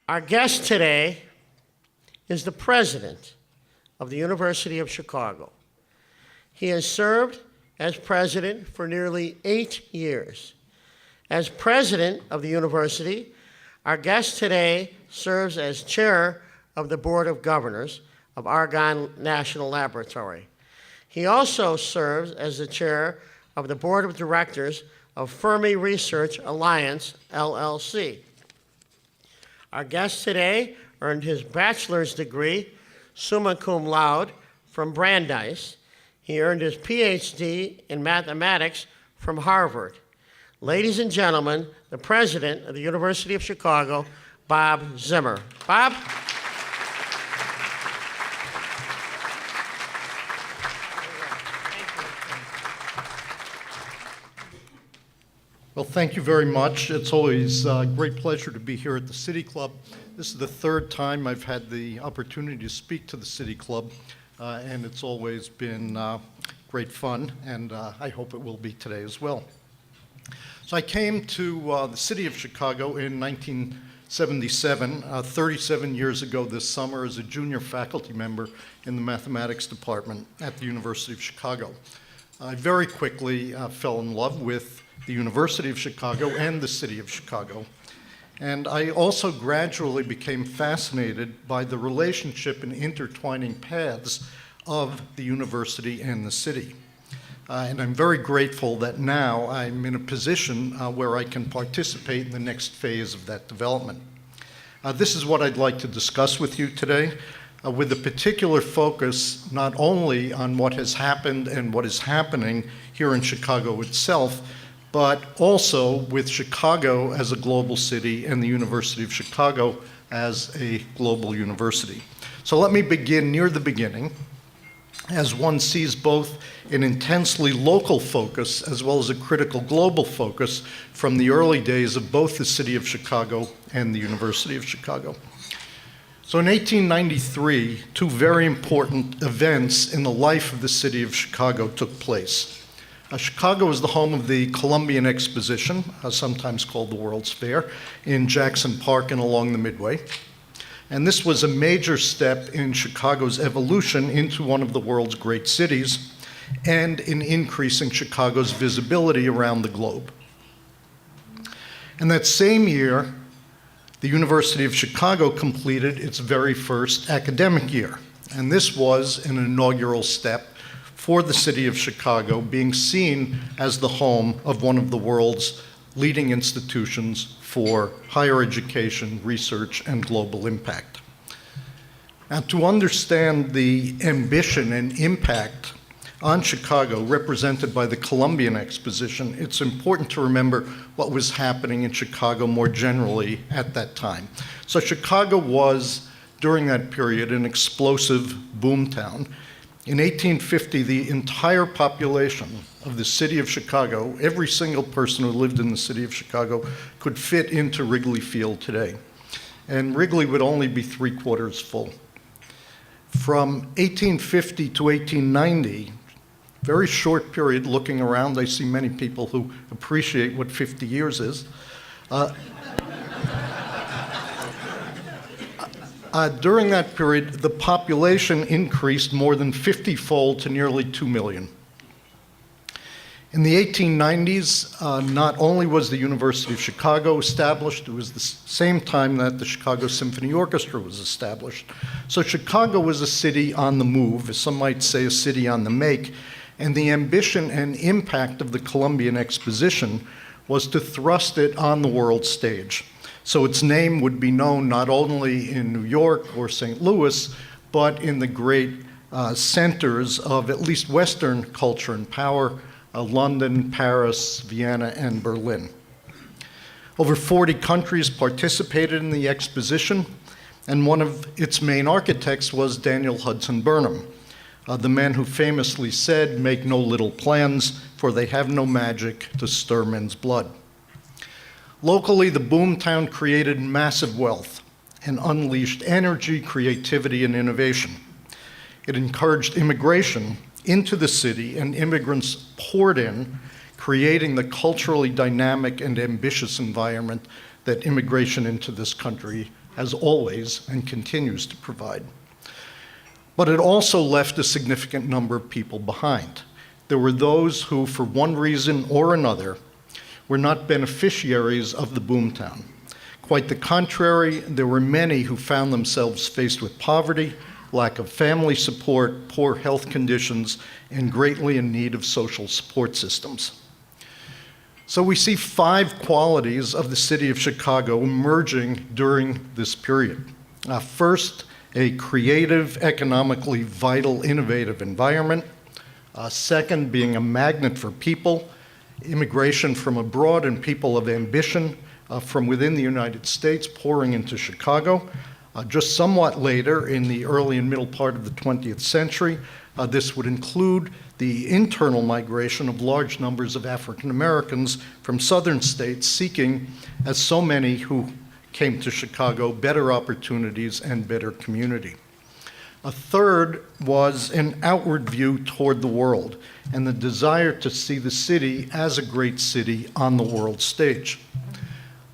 Our guest today is the president of the University of Chicago. He has served as president for nearly 8 years. As president of the university, our guest today serves as chair of the Board of Governors of Argonne National Laboratory. He also serves as the chair of the Board of Directors of Fermi Research Alliance, LLC. Our guest today earned his bachelor's degree, summa cum laude, from Brandeis. He earned his PhD in mathematics from Harvard. Ladies and gentlemen, the president of the University of Chicago, Bob Zimmer. Bob? Well, thank you very much. It's always a great pleasure to be here at the City Club. This is the third time I've had the opportunity to speak to the City Club, and it's always been great fun, and I hope it will be today as well. So I came to the city of Chicago in 1977, 37 years ago this summer, as a junior faculty member in the mathematics department at the University of Chicago. I very quickly fell in love with the University of Chicago and the city of Chicago. And I also gradually became fascinated by the relationship and intertwining paths of the university and the city. And I'm very grateful that now I'm in a position where I can participate in the next phase of that development. This is what I'd like to discuss with you today, with a particular focus not only on what has happened and what is happening here in Chicago itself, but also with Chicago as a global city and the University of Chicago as a global university. So let me begin near the beginning, as one sees both an intensely local focus as well as a critical global focus from the early days of both the city of Chicago and the University of Chicago. So in 1893, two very important events in the life of the city of Chicago took place. Chicago is the home of the Columbian Exposition, sometimes called the World's Fair, in Jackson Park and along the Midway. And this was a major step in Chicago's evolution into one of the world's great cities and in increasing Chicago's visibility around the globe. And that same year, the University of Chicago completed its very first academic year. And this was an inaugural step for the city of Chicago, being seen as the home of one of the world's leading institutions for higher education, research, and global impact. Now, to understand the ambition and impact on Chicago represented by the Columbian Exposition, it's important to remember what was happening in Chicago more generally at that time. So Chicago was, during that period, an explosive boomtown. In 1850, the entire population of the city of Chicago, every single person who lived in the city of Chicago, could fit into Wrigley Field today. And Wrigley would only be 3/4 full. From 1850 to 1890, very short period, looking around, I see many people who appreciate what 50 years is. During that period, the population increased more than 50-fold to nearly 2 million. In the 1890s, not only was the University of Chicago established, it was the same time that the Chicago Symphony Orchestra was established. So Chicago was a city on the move, as some might say a city on the make, and the ambition and impact of the Columbian Exposition was to thrust it on the world stage. So its name would be known not only in New York or St. Louis, but in the great centers of at least Western culture and power, London, Paris, Vienna, and Berlin. Over 40 countries participated in the exposition, and one of its main architects was Daniel Hudson Burnham, the man who famously said, "Make no little plans, for they have no magic to stir men's blood." Locally, the boomtown created massive wealth and unleashed energy, creativity, and innovation. It encouraged immigration into the city, and immigrants poured in, creating the culturally dynamic and ambitious environment that immigration into this country has always and continues to provide. But it also left a significant number of people behind. There were those who, for one reason or another, were not beneficiaries of the boomtown. Quite the contrary, there were many who found themselves faced with poverty, lack of family support, poor health conditions, and greatly in need of social support systems. So we see 5 qualities of the city of Chicago emerging during this period. First, a creative, economically vital, innovative environment. Second, being a magnet for people, immigration from abroad and people of ambition from within the United States pouring into Chicago. Just somewhat later, in the early and middle part of the 20th century, this would include the internal migration of large numbers of African Americans from southern states seeking, as so many who came to Chicago, better opportunities and better community. A third was an outward view toward the world and the desire to see the city as a great city on the world stage.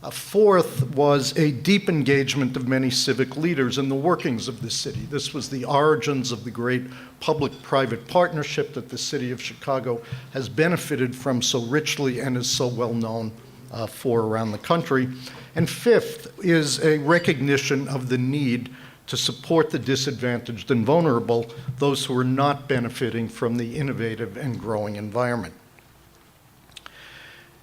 A fourth was a deep engagement of many civic leaders in the workings of the city. This was the origins of the great public-private partnership that the city of Chicago has benefited from so richly and is so well known for around the country. And fifth is a recognition of the need to support the disadvantaged and vulnerable, those who are not benefiting from the innovative and growing environment.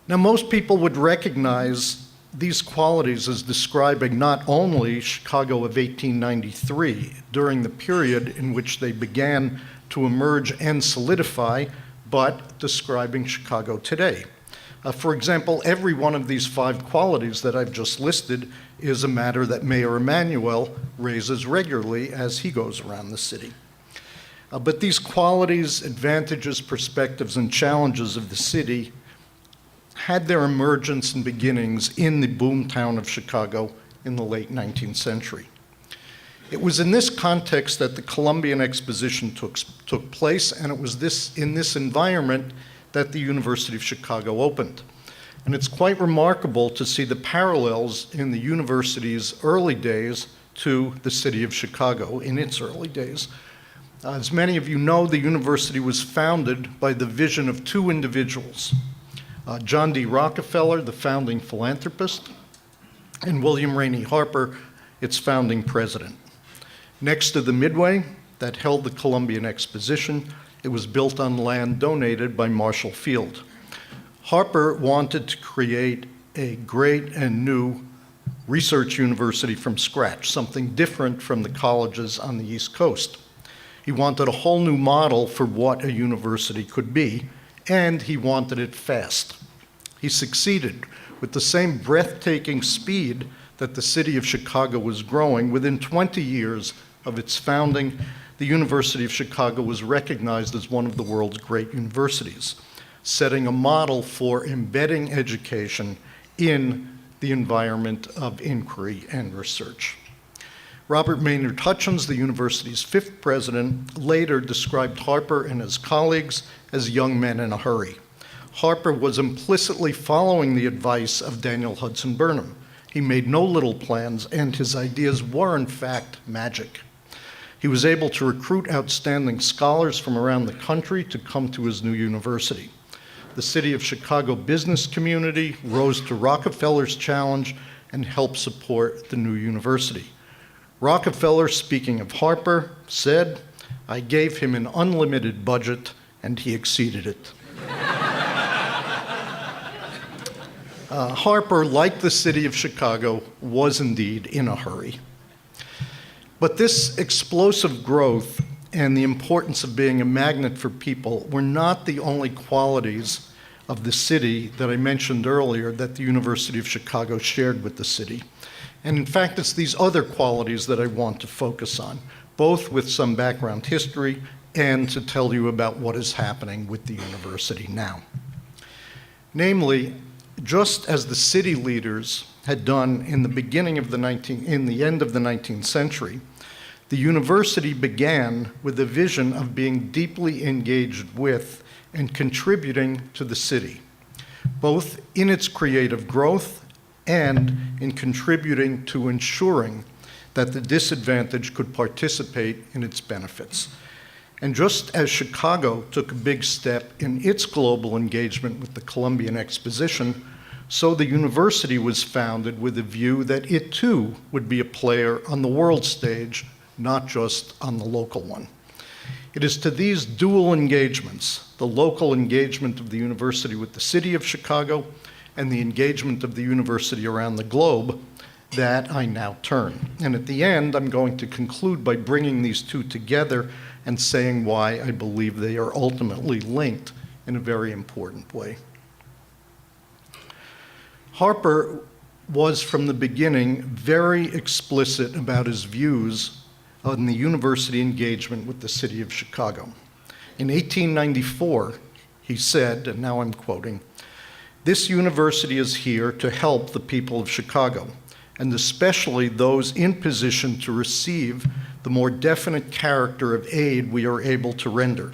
Now, most people would recognize these qualities as describing not only Chicago of 1893 during the period in which they began to emerge and solidify, but describing Chicago today. For example, every one of these 5 qualities that I've just listed is a matter that Mayor Emanuel raises regularly as he goes around the city. But these qualities, advantages, perspectives, and challenges of the city had their emergence and beginnings in the boomtown of Chicago in the late 19th century. It was in this context that the Columbian Exposition took place, and it was in this environment that the University of Chicago opened. And it's quite remarkable to see the parallels in the university's early days to the city of Chicago in its early days. As many of you know, the university was founded by the vision of 2 individuals, John D. Rockefeller, the founding philanthropist, and William Rainey Harper, its founding president. Next to the Midway that held the Columbian Exposition, it was built on land donated by Marshall Field. Harper wanted to create a great and new research university from scratch, something different from the colleges on the East Coast. He wanted a whole new model for what a university could be, and he wanted it fast. He succeeded with the same breathtaking speed that the city of Chicago was growing. Within 20 years of its founding, the University of Chicago was recognized as one of the world's great universities, setting a model for embedding education in the environment of inquiry and research. Robert Maynard Hutchins, the university's 5th president, later described Harper and his colleagues as young men in a hurry. Harper was implicitly following the advice of Daniel Hudson Burnham. He made no little plans, and his ideas were, in fact, magic. He was able to recruit outstanding scholars from around the country to come to his new university. The city of Chicago business community rose to Rockefeller's challenge and helped support the new university. Rockefeller, speaking of Harper, said, "I gave him an unlimited budget, and he exceeded it." Harper, like the city of Chicago, was indeed in a hurry. But this explosive growth and the importance of being a magnet for people were not the only qualities of the city that I mentioned earlier that the University of Chicago shared with the city. And in fact, it's these other qualities that I want to focus on, both with some background history and to tell you about what is happening with the university now. Namely, just as the city leaders had done in the end of the 19th century, the university began with a vision of being deeply engaged with and contributing to the city, both in its creative growth and in contributing to ensuring that the disadvantaged could participate in its benefits. And just as Chicago took a big step in its global engagement with the Columbian Exposition, so the university was founded with a view that it too would be a player on the world stage, not just on the local one. It is to these dual engagements, the local engagement of the university with the city of Chicago and the engagement of the university around the globe, that I now turn. And at the end, I'm going to conclude by bringing these two together and saying why I believe they are ultimately linked in a very important way. Harper was from the beginning very explicit about his views on the university engagement with the city of Chicago. In 1894, he said, and now I'm quoting, "This university is here to help the people of Chicago, and especially those in position to receive the more definite character of aid we are able to render.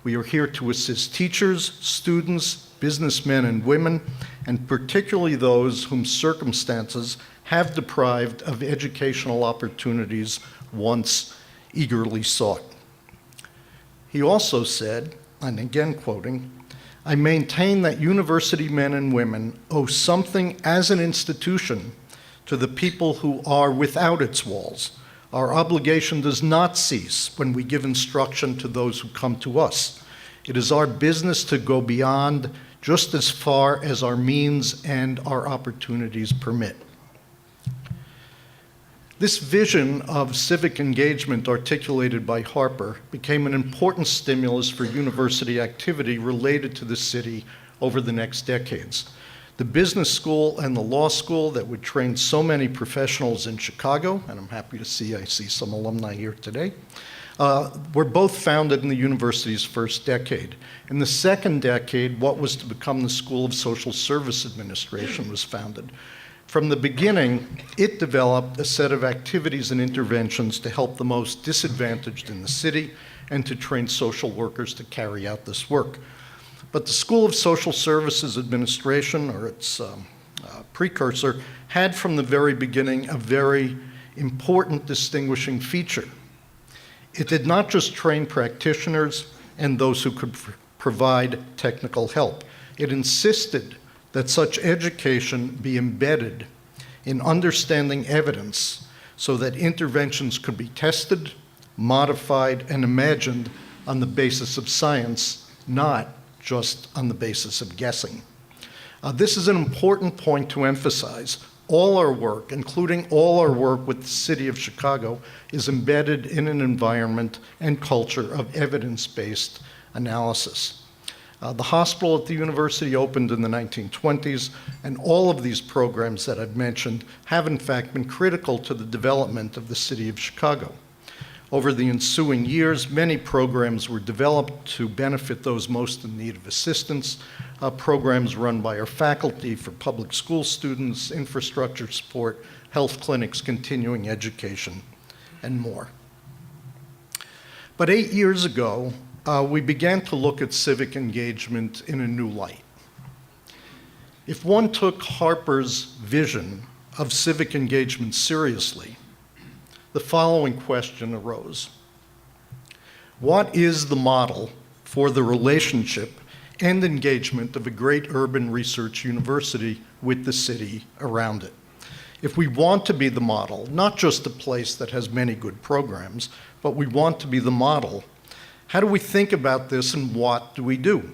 We are here to assist teachers, students, businessmen and women, and particularly those whom circumstances have deprived of educational opportunities once eagerly sought." He also said, and again quoting, "I maintain that university men and women owe something as an institution to the people who are without its walls. Our obligation does not cease when we give instruction to those who come to us. It is our business to go beyond just as far as our means and our opportunities permit." This vision of civic engagement articulated by Harper became an important stimulus for university activity related to the city over the next decades. The business school and the law school that would train so many professionals in Chicago, and I'm happy to see, I see some alumni here today, were both founded in the university's first decade. In the second decade, what was to become the School of Social Service Administration was founded. From the beginning, it developed a set of activities and interventions to help the most disadvantaged in the city and to train social workers to carry out this work. But the School of Social Services Administration, or its precursor, had from the very beginning a very important distinguishing feature. It did not just train practitioners and those who could provide technical help. It insisted that such education be embedded in understanding evidence so that interventions could be tested, modified, and imagined on the basis of science, not just on the basis of guessing. This is an important point to emphasize. All our work, including all our work with the city of Chicago, is embedded in an environment and culture of evidence-based analysis. The hospital at the university opened in the 1920s, and all of these programs that I've mentioned have in fact been critical to the development of the city of Chicago. Over the ensuing years, many programs were developed to benefit those most in need of assistance, programs run by our faculty for public school students, infrastructure support, health clinics, continuing education, and more. But 8 years ago, we began to look at civic engagement in a new light. If one took Harper's vision of civic engagement seriously, the following question arose. What is the model for the relationship and engagement of a great urban research university with the city around it? If we want to be the model, not just a place that has many good programs, but we want to be the model, how do we think about this and what do we do?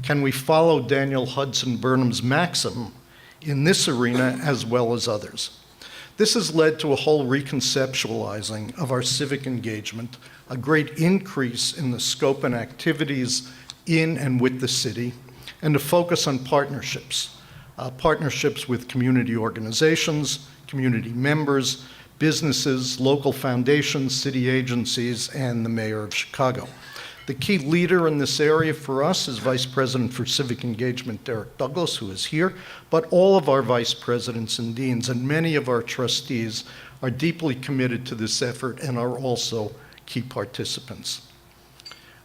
Can we follow Daniel Hudson Burnham's maxim in this arena as well as others? This has led to a whole reconceptualizing of our civic engagement, a great increase in the scope and activities in and with the city, and a focus on partnerships, partnerships with community organizations, community members, businesses, local foundations, city agencies, and the mayor of Chicago. The key leader in this area for us is Vice President for Civic Engagement, Derek Douglas, who is here, but all of our vice presidents and deans and many of our trustees are deeply committed to this effort and are also key participants.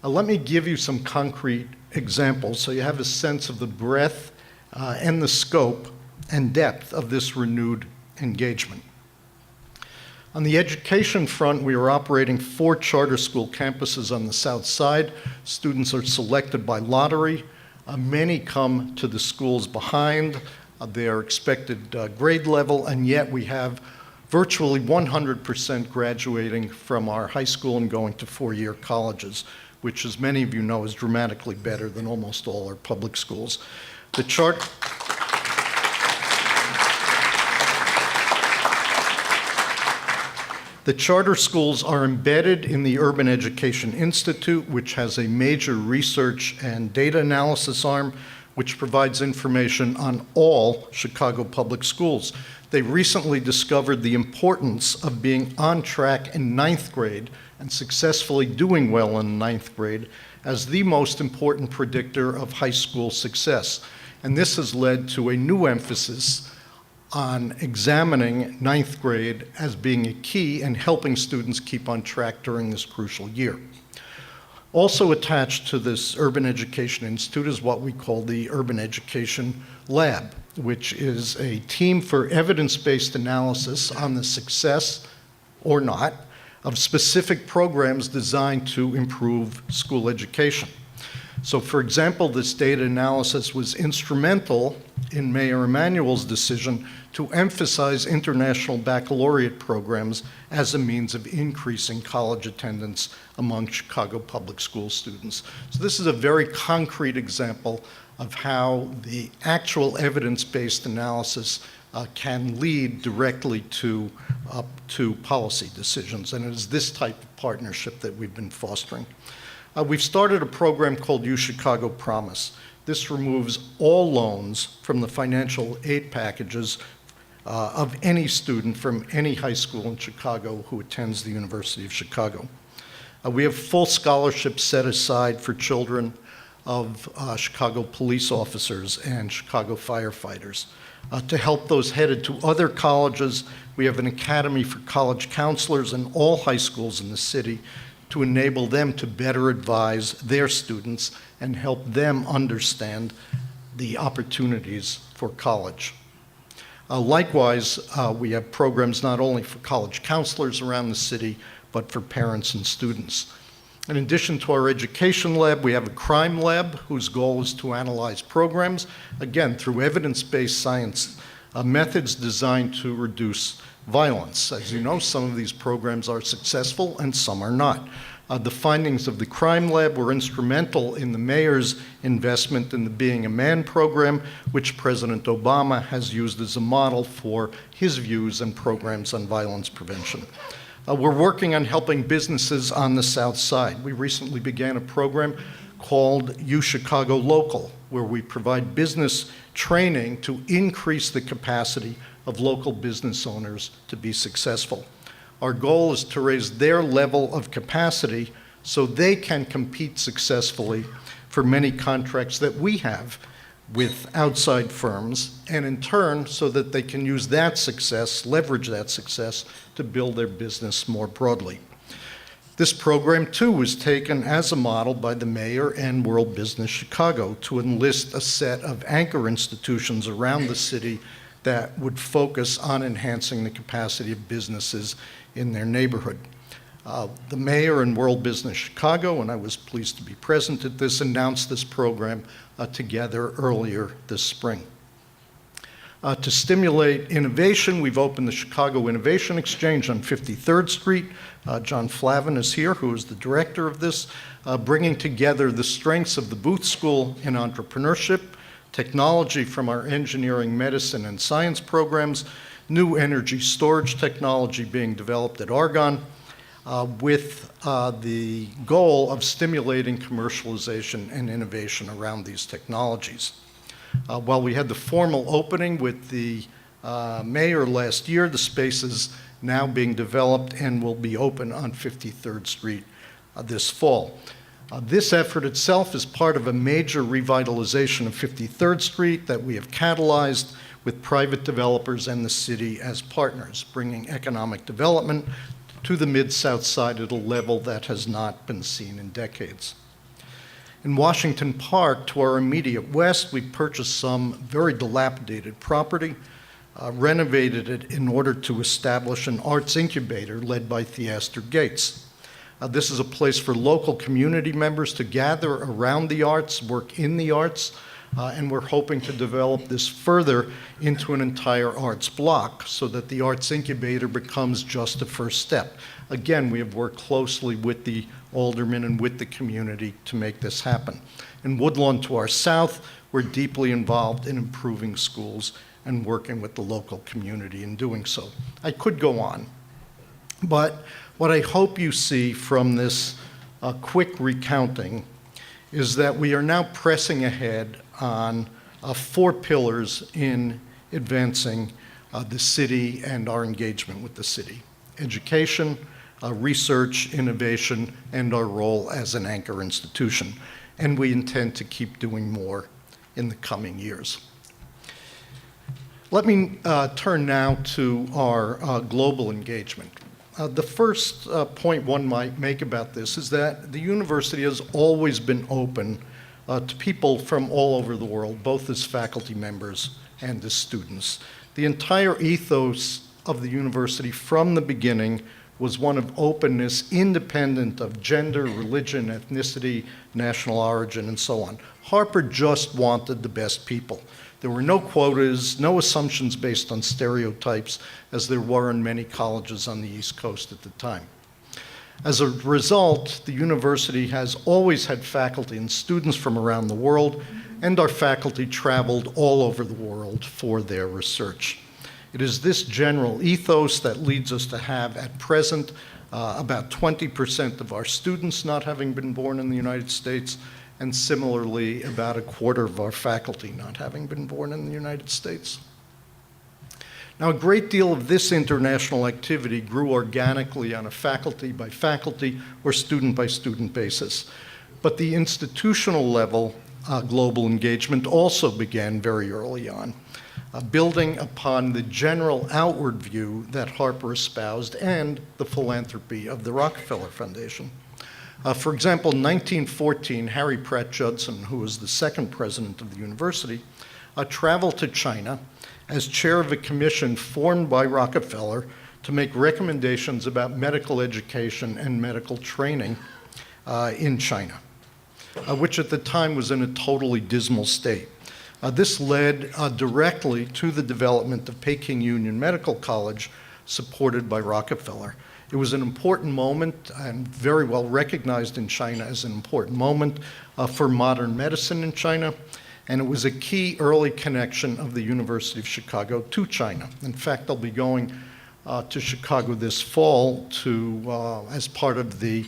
Let me give you some concrete examples so you have a sense of the breadth and the scope and depth of this renewed engagement. On the education front, we are operating 4 charter school campuses on the south side. Students are selected by lottery. Many come to the schools behind their expected grade level, and yet we have virtually 100% graduating from our high school and going to 4-year colleges, which, as many of you know, is dramatically better than almost all our public schools. The charter schools are embedded in the Urban Education Institute, which has a major research and data analysis arm, which provides information on all Chicago public schools. They recently discovered the importance of being on track in 9th grade and successfully doing well in 9th grade as the most important predictor of high school success. And this has led to a new emphasis on examining 9th grade as being a key and helping students keep on track during this crucial year. Also attached to this Urban Education Institute is what we call the Urban Education Lab, which is a team for evidence-based analysis on the success or not of specific programs designed to improve school education. So, for example, this data analysis was instrumental in Mayor Emanuel's decision to emphasize international baccalaureate programs as a means of increasing college attendance among Chicago public school students. So this is a very concrete example of how the actual evidence-based analysis can lead directly to policy decisions, and it is this type of partnership that we've been fostering. We've started a program called UChicago Promise. This removes all loans from the financial aid packages of any student from any high school in Chicago who attends the University of Chicago. We have full scholarships set aside for children of Chicago police officers and Chicago firefighters. To help those headed to other colleges, we have an academy for college counselors in all high schools in the city to enable them to better advise their students and help them understand the opportunities for college. Likewise, we have programs not only for college counselors around the city, but for parents and students. In addition to our education lab, we have a crime lab whose goal is to analyze programs, again, through evidence-based science methods designed to reduce violence. As you know, some of these programs are successful and some are not. The findings of the crime lab were instrumental in the mayor's investment in the Being a Man program, which President Obama has used as a model for his views and programs on violence prevention. We're working on helping businesses on the South Side. We recently began a program called UChicago Local, where we provide business training to increase the capacity of local business owners to be successful. Our goal is to raise their level of capacity so they can compete successfully for many contracts that we have with outside firms, and in turn, so that they can use that success, leverage that success, to build their business more broadly. This program, too, was taken as a model by the mayor and World Business Chicago to enlist a set of anchor institutions around the city that would focus on enhancing the capacity of businesses in their neighborhood. The mayor and World Business Chicago, and I was pleased to be present at this, announced this program together earlier this spring. To stimulate innovation, we've opened the Chicago Innovation Exchange on 53rd Street. John Flavin is here, who is the director of this, bringing together the strengths of the Booth School in entrepreneurship, technology from our engineering, medicine, and science programs, new energy storage technology being developed at Argonne, with the goal of stimulating commercialization and innovation around these technologies. While we had the formal opening with the mayor last year, the space is now being developed and will be open on 53rd Street this fall. This effort itself is part of a major revitalization of 53rd Street that we have catalyzed with private developers and the city as partners, bringing economic development to the Mid-South Side at a level that has not been seen in decades. In Washington Park, to our immediate west, we purchased some very dilapidated property, renovated it in order to establish an arts incubator led by Theaster Gates. This is a place for local community members to gather around the arts, work in the arts, and we're hoping to develop this further into an entire arts block so that the arts incubator becomes just a first step. Again, we have worked closely with the aldermen and with the community to make this happen. In Woodlawn to our south, we're deeply involved in improving schools and working with the local community in doing so. I could go on, but what I hope you see from this quick recounting is that we are now pressing ahead on 4 pillars in advancing the city and our engagement with the city: education, research, innovation, and our role as an anchor institution. And we intend to keep doing more in the coming years. Let me turn now to our global engagement. The first point one might make about this is that the university has always been open to people from all over the world, both as faculty members and as students. The entire ethos of the university from the beginning was one of openness, independent of gender, religion, ethnicity, national origin, and so on. Harper just wanted the best people. There were no quotas, no assumptions based on stereotypes, as there were in many colleges on the East Coast at the time. As a result, the university has always had faculty and students from around the world, and our faculty traveled all over the world for their research. It is this general ethos that leads us to have, at present, about 20% of our students not having been born in the United States, and similarly, about a quarter of our faculty not having been born in the United States. Now, a great deal of this international activity grew organically on a faculty by faculty or student by student basis. But the institutional level global engagement also began very early on, building upon the general outward view that Harper espoused and the philanthropy of the Rockefeller Foundation. For example, in 1914, Harry Pratt Judson, who was the second president of the university, traveled to China as chair of a commission formed by Rockefeller to make recommendations about medical education and medical training in China, which at the time was in a totally dismal state. This led directly to the development of Peking Union Medical College, supported by Rockefeller. It was an important moment and very well recognized in China as an important moment for modern medicine in China, and it was a key early connection of the University of Chicago to China. In fact, I'll be going to Chicago this fall to, as part of the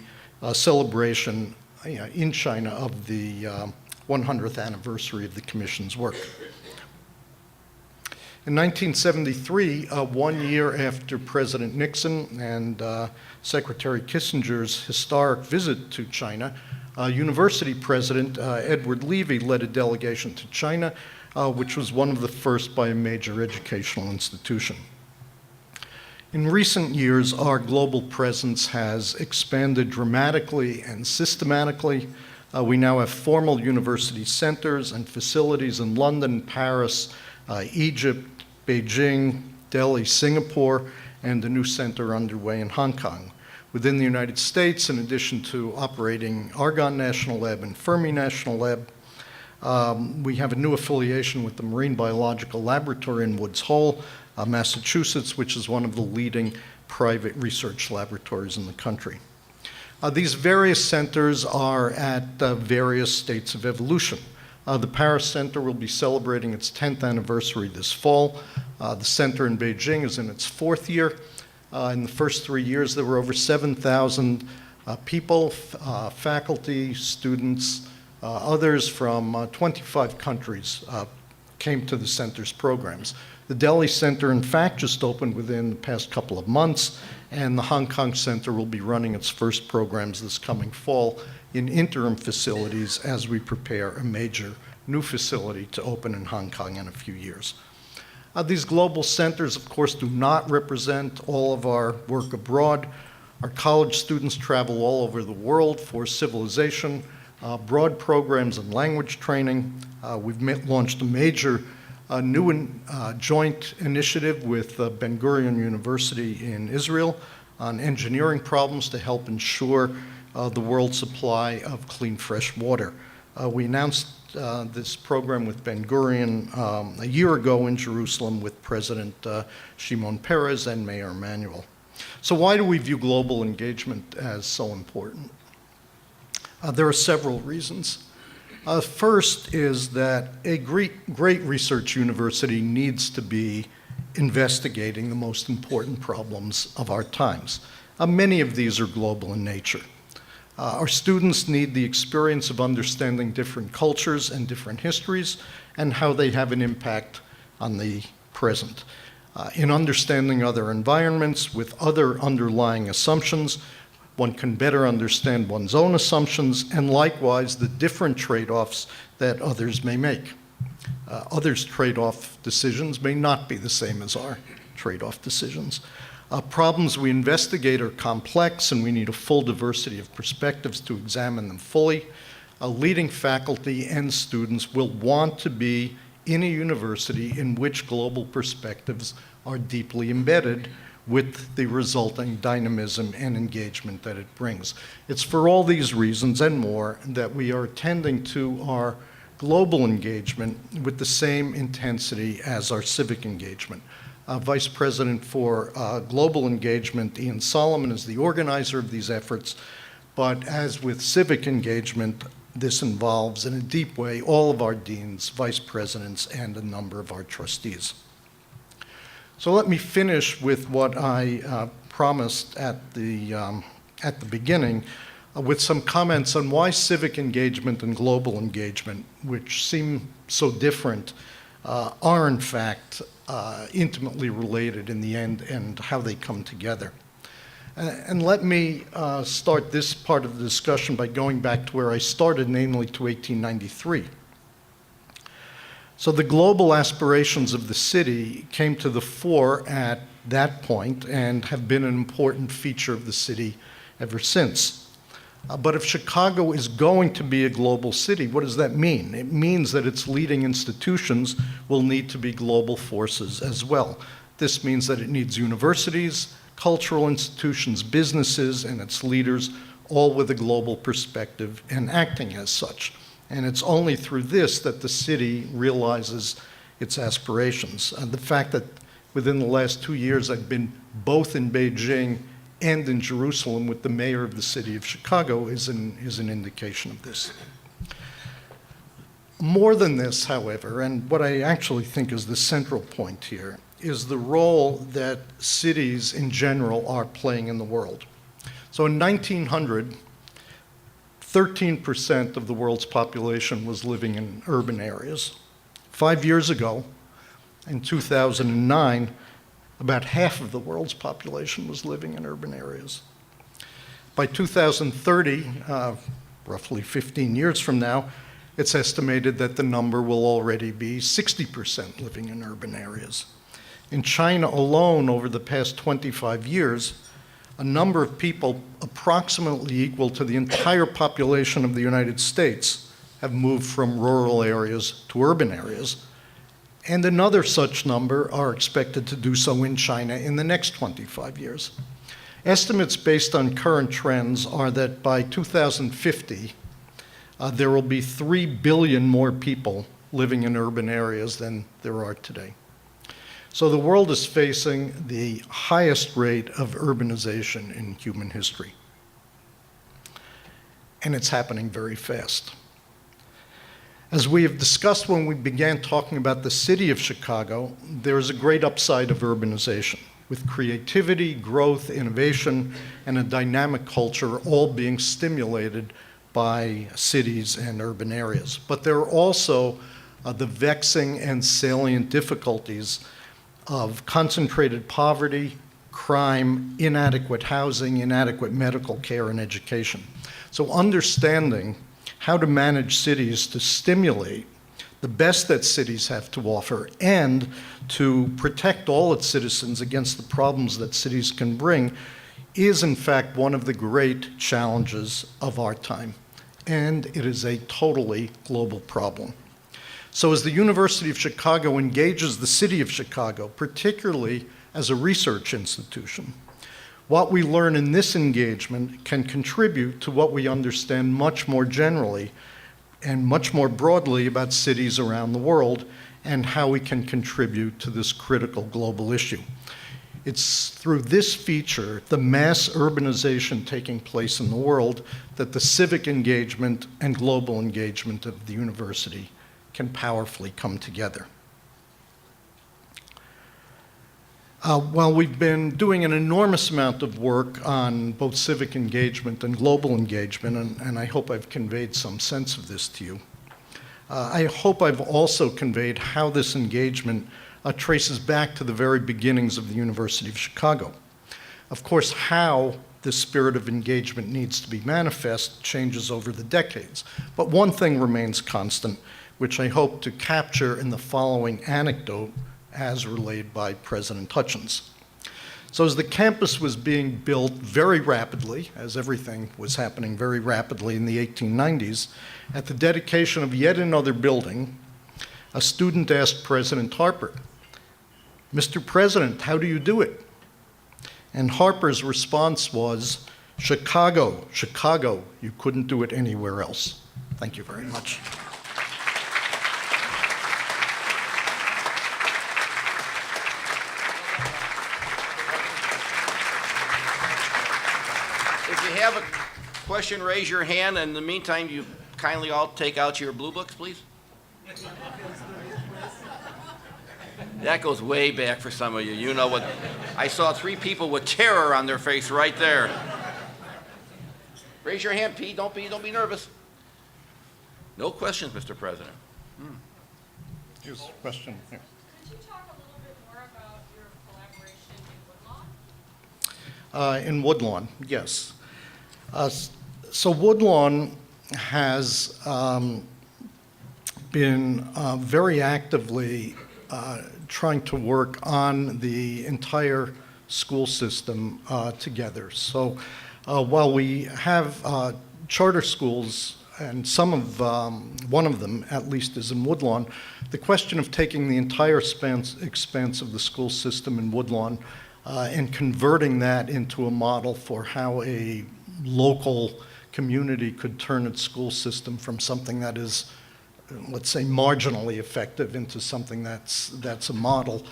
celebration in China of the 100th anniversary of the Commission's work. In 1973, 1 year after President Nixon and Secretary Kissinger's historic visit to China, University President Edward Levy led a delegation to China, which was one of the first by a major educational institution. In recent years, our global presence has expanded dramatically and systematically. We now have formal university centers and facilities in London, Paris, Egypt, Beijing, Delhi, Singapore, and a new center underway in Hong Kong. Within the United States, in addition to operating Argonne National Lab and Fermi National Lab, we have a new affiliation with the Marine Biological Laboratory in Woods Hole, Massachusetts, which is one of the leading private research laboratories in the country. These various centers are at various states of evolution. The Paris Center will be celebrating its 10th anniversary this fall. The center in Beijing is in its 4th year. In the first 3 years, there were over 7,000 people, faculty, students, others from 25 countries came to the center's programs. The Delhi Center, in fact, just opened within the past couple of months, and the Hong Kong Center will be running its first programs this coming fall in interim facilities as we prepare a major new facility to open in Hong Kong in a few years. These global centers, of course, do not represent all of our work abroad. Our college students travel all over the world for civilization, broad programs in language training. We've launched a major new joint initiative with Ben-Gurion University in Israel on engineering problems to help ensure the world's supply of clean, fresh water. We announced this program with Ben-Gurion a year ago in Jerusalem with President Shimon Peres and Mayor Emanuel. So why do we view global engagement as so important? There are several reasons. First is that a great research university needs to be investigating the most important problems of our times. Many of these are global in nature. Our students need the experience of understanding different cultures and different histories and how they have an impact on the present. In understanding other environments with other underlying assumptions, one can better understand one's own assumptions and likewise the different trade-offs that others may make. Others' trade-off decisions may not be the same as our trade-off decisions. Problems we investigate are complex and we need a full diversity of perspectives to examine them fully. Leading faculty and students will want to be in a university in which global perspectives are deeply embedded with the resulting dynamism and engagement that it brings. It's for all these reasons and more that we are tending to our global engagement with the same intensity as our civic engagement. Vice President for Global Engagement, Ian Solomon, is the organizer of these efforts, but as with civic engagement, this involves in a deep way all of our deans, vice presidents, and a number of our trustees. So let me finish with what I promised at the beginning with some comments on why civic engagement and global engagement, which seem so different, are in fact intimately related in the end and how they come together. And let me start this part of the discussion by going back to where I started, namely to 1893. So the global aspirations of the city came to the fore at that point and have been an important feature of the city ever since. But if Chicago is going to be a global city, what does that mean? It means that its leading institutions will need to be global forces as well. This means that it needs universities, cultural institutions, businesses, and its leaders, all with a global perspective and acting as such. And it's only through this that the city realizes its aspirations. The fact that within the last 2 years I've been both in Beijing and in Jerusalem with the mayor of the city of Chicago is an indication of this. More than this, however, and what I actually think is the central point here, is the role that cities in general are playing in the world. So in 1900, 13% of the world's population was living in urban areas. 5 years ago, in 2009, about half of the world's population was living in urban areas. By 2030, roughly 15 years from now, it's estimated that the number will already be 60% living in urban areas. In China alone, over the past 25 years, a number of people approximately equal to the entire population of the United States have moved from rural areas to urban areas, and another such number are expected to do so in China in the next 25 years. Estimates based on current trends are that by 2050, there will be 3 billion more people living in urban areas than there are today. So the world is facing the highest rate of urbanization in human history. And it's happening very fast. As we have discussed when we began talking about the city of Chicago, there is a great upside of urbanization, with creativity, growth, innovation, and a dynamic culture all being stimulated by cities and urban areas. But there are also the vexing and salient difficulties of concentrated poverty, crime, inadequate housing, inadequate medical care, and education. So understanding how to manage cities to stimulate the best that cities have to offer and to protect all its citizens against the problems that cities can bring is in fact one of the great challenges of our time. and it is a totally global problem. So as the University of Chicago engages the city of Chicago, particularly as a research institution, what we learn in this engagement can contribute to what we understand much more generally and much more broadly about cities around the world and how we can contribute to this critical global issue. It's through this feature, the mass urbanization taking place in the world, that the civic engagement and global engagement of the university can powerfully come together. While we've been doing an enormous amount of work on both civic engagement and global engagement, and I hope I've conveyed some sense of this to you, I hope I've also conveyed how this engagement traces back to the very beginnings of the University of Chicago. Of course, how this spirit of engagement needs to be manifest changes over the decades, but one thing remains constant, which I hope to capture in the following anecdote as relayed by President Hutchins. So as the campus was being built very rapidly, as everything was happening very rapidly in the 1890s, at the dedication of yet another building, a student asked President Harper, "Mr. President, how do you do it?" And Harper's response was, "Chicago, Chicago, you couldn't do it anywhere else." Thank you very much. If you have a question, raise your hand. In the meantime, you kindly all take out your blue books, please. That goes way back for some of you. You know what? I saw 3 people with terror on their face right there. Raise your hand, Pete. Don't be nervous. No questions, Mr. President. Here's a question here. Could you talk a little bit more about your collaboration in Woodlawn? In Woodlawn, yes. So Woodlawn has been very actively trying to work on the entire school system together. So while we have charter schools, and one of them at least is in Woodlawn, the question of taking the entire expanse of the school system in Woodlawn and converting that into a model for how a local community could turn its school system from something that is, let's say, marginally effective into something that's a model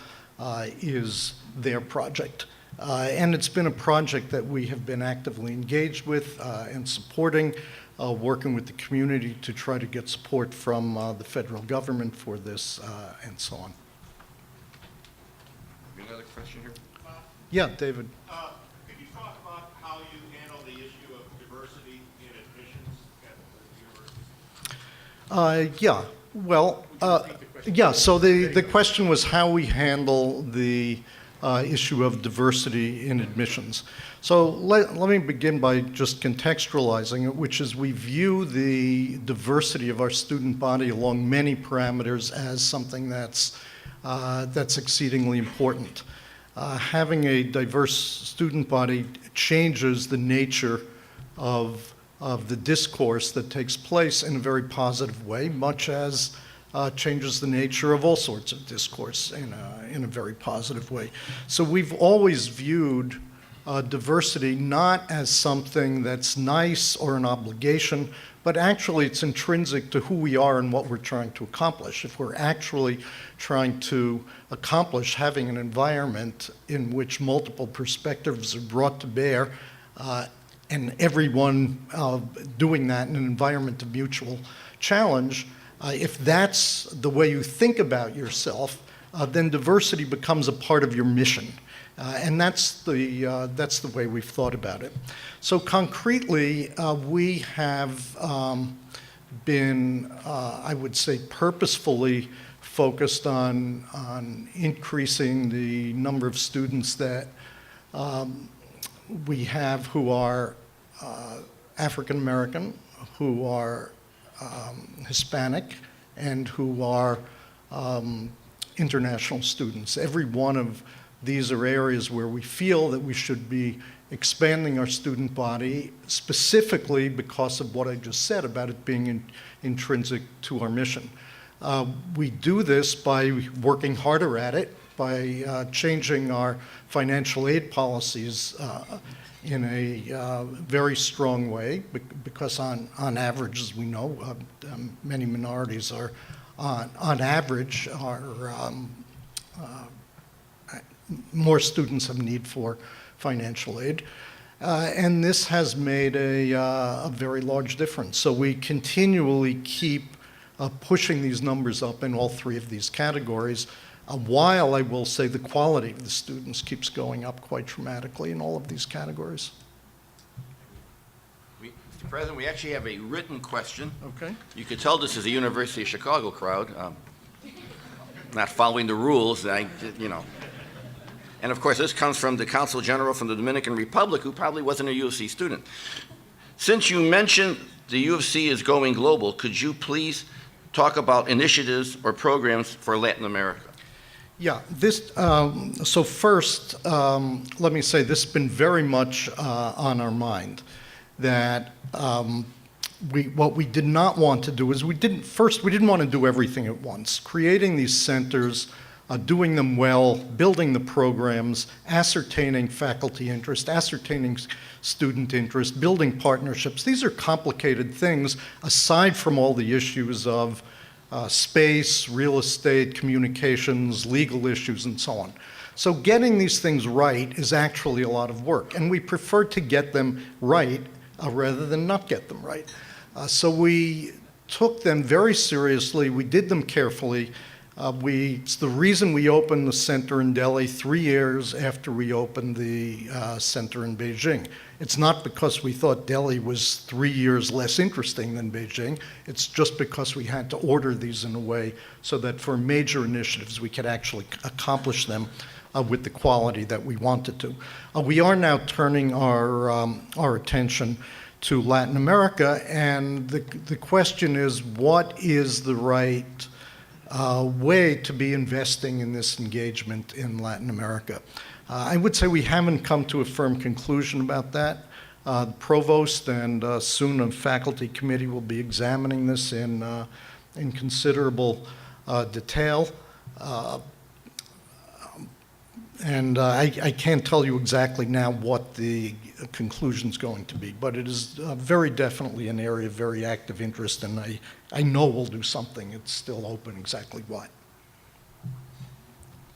is their project. And it's been a project that we have been actively engaged with and supporting, working with the community to try to get support from the federal government for this and so on. Another question here? Yeah, David. Could you talk about how you handle the issue of diversity in admissions at the university? Yeah, well, yeah, so the question was how we handle the issue of diversity in admissions. So let me begin by just contextualizing it, which is we view the diversity of our student body along many parameters as something that's exceedingly important. Having a diverse student body changes the nature of the discourse that takes place in a very positive way, much as changes the nature of all sorts of discourse in a very positive way. So we've always viewed diversity not as something that's nice or an obligation, but actually it's intrinsic to who we are and what we're trying to accomplish. If we're actually trying to accomplish having an environment in which multiple perspectives are brought to bear, and everyone doing that in an environment of mutual challenge, if that's the way you think about yourself, then diversity becomes a part of your mission. And that's the way we've thought about it. So concretely, we have been, I would say, purposefully focused on increasing the number of students that we have who are African American, who are Hispanic, and who are international students. Every one of these are areas where we feel that we should be expanding our student body, specifically because of what I just said about it being intrinsic to our mission. We do this by working harder at it, by changing our financial aid policies in a very strong way, because on average, as we know, many minorities are, on average, are more students have need for financial aid. And this has made a very large difference. So we continually keep pushing these numbers up in all three of these categories, while I will say the quality of the students keeps going up quite dramatically in all of these categories. Mr. President, we actually have a written question. Okay. You could tell this is a University of Chicago crowd, not following the rules, you know. And of course, this comes from the Consul General from the Dominican Republic, who probably wasn't a U of C student. Since you mentioned the U of C is going global, could you please talk about initiatives or programs for Latin America? Yeah, so first, let me say this has been very much on our mind, that what we did not want to do is we didn't want to do everything at once. Creating these centers, doing them well, building the programs, ascertaining faculty interest, ascertaining student interest, building partnerships. These are complicated things aside from all the issues of space, real estate, communications, legal issues, and so on. So getting these things right is actually a lot of work, and we prefer to get them right rather than not get them right. So we took them very seriously. We did them carefully. It's the reason we opened the center in Delhi 3 years after we opened the center in Beijing. It's not because we thought Delhi was 3 years less interesting than Beijing. It's just because we had to order these in a way so that for major initiatives we could actually accomplish them with the quality that we wanted to. We are now turning our attention to Latin America, and the question is, what is the right way to be investing in this engagement in Latin America? I would say we haven't come to a firm conclusion about that. The provost and soon a faculty committee will be examining this in considerable detail. And I can't tell you exactly now what the conclusion's going to be, but it is very definitely an area of very active interest, and I know we'll do something. It's still open exactly what.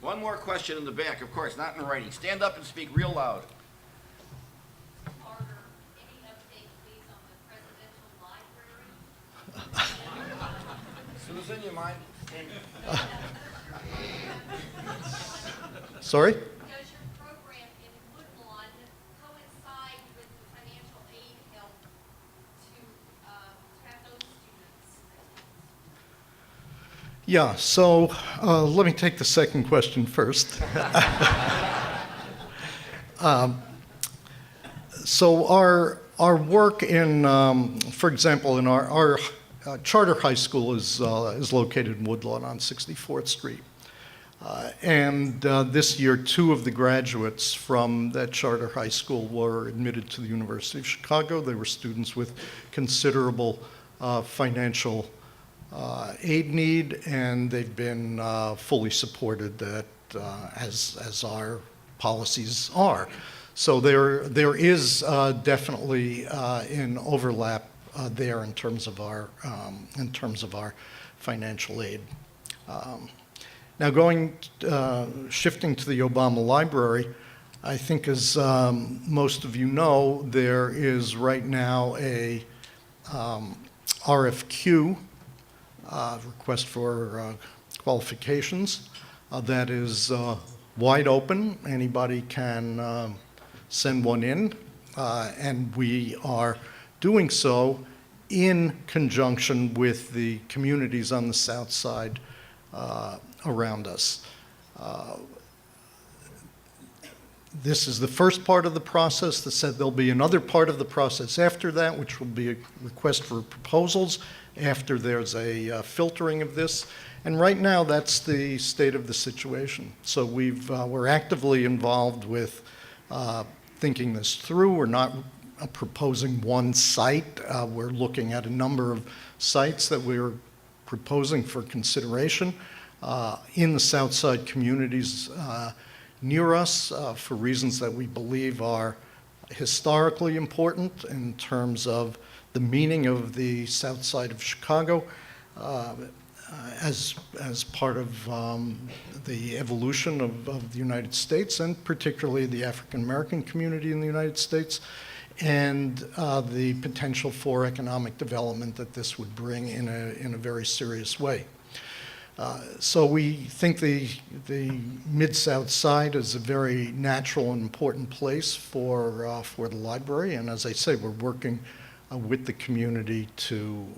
One more question in the back, of course, not in writing. Stand up and speak real loud. Are there any updates, please, on the presidential library? Susan, you mind? Sorry? Does your program in Woodlawn coincide with the financial aid help to have those students? Yeah, so let me take the second question first. So our work in, for example, in our charter high school is located in Woodlawn on 64th Street. And this year, 2 of the graduates from that charter high school were admitted to the University of Chicago. They were students with considerable financial aid need, and they've been fully supported as our policies are. So there is definitely an overlap there in terms of our financial aid. Now shifting to the Obama Library, I think as most of you know, there is right now a RFQ, request for qualifications, that is wide open. Anybody can send one in, and we are doing so in conjunction with the communities on the south side around us. This is the first part of the process. That said, there'll be another part of the process after that, which will be a request for proposals after there's a filtering of this. And right now, that's the state of the situation. So we're actively involved with thinking this through. We're not proposing one site. We're looking at a number of sites that we're proposing for consideration in the South Side communities near us for reasons that we believe are historically important in terms of the meaning of the South Side of Chicago as part of the evolution of the United States, and particularly the African American community in the United States, and the potential for economic development that this would bring in a very serious way. So we think the Mid-South Side is a very natural and important place for the library, and as I say, we're working with the community to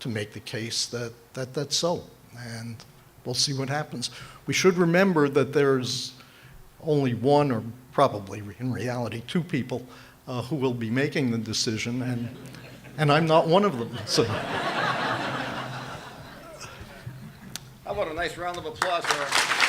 make the case that that's so, and we'll see what happens. We should remember that there's only one, or probably in reality 2 people who will be making the decision, and I'm not one of them. So. How about a nice round of applause for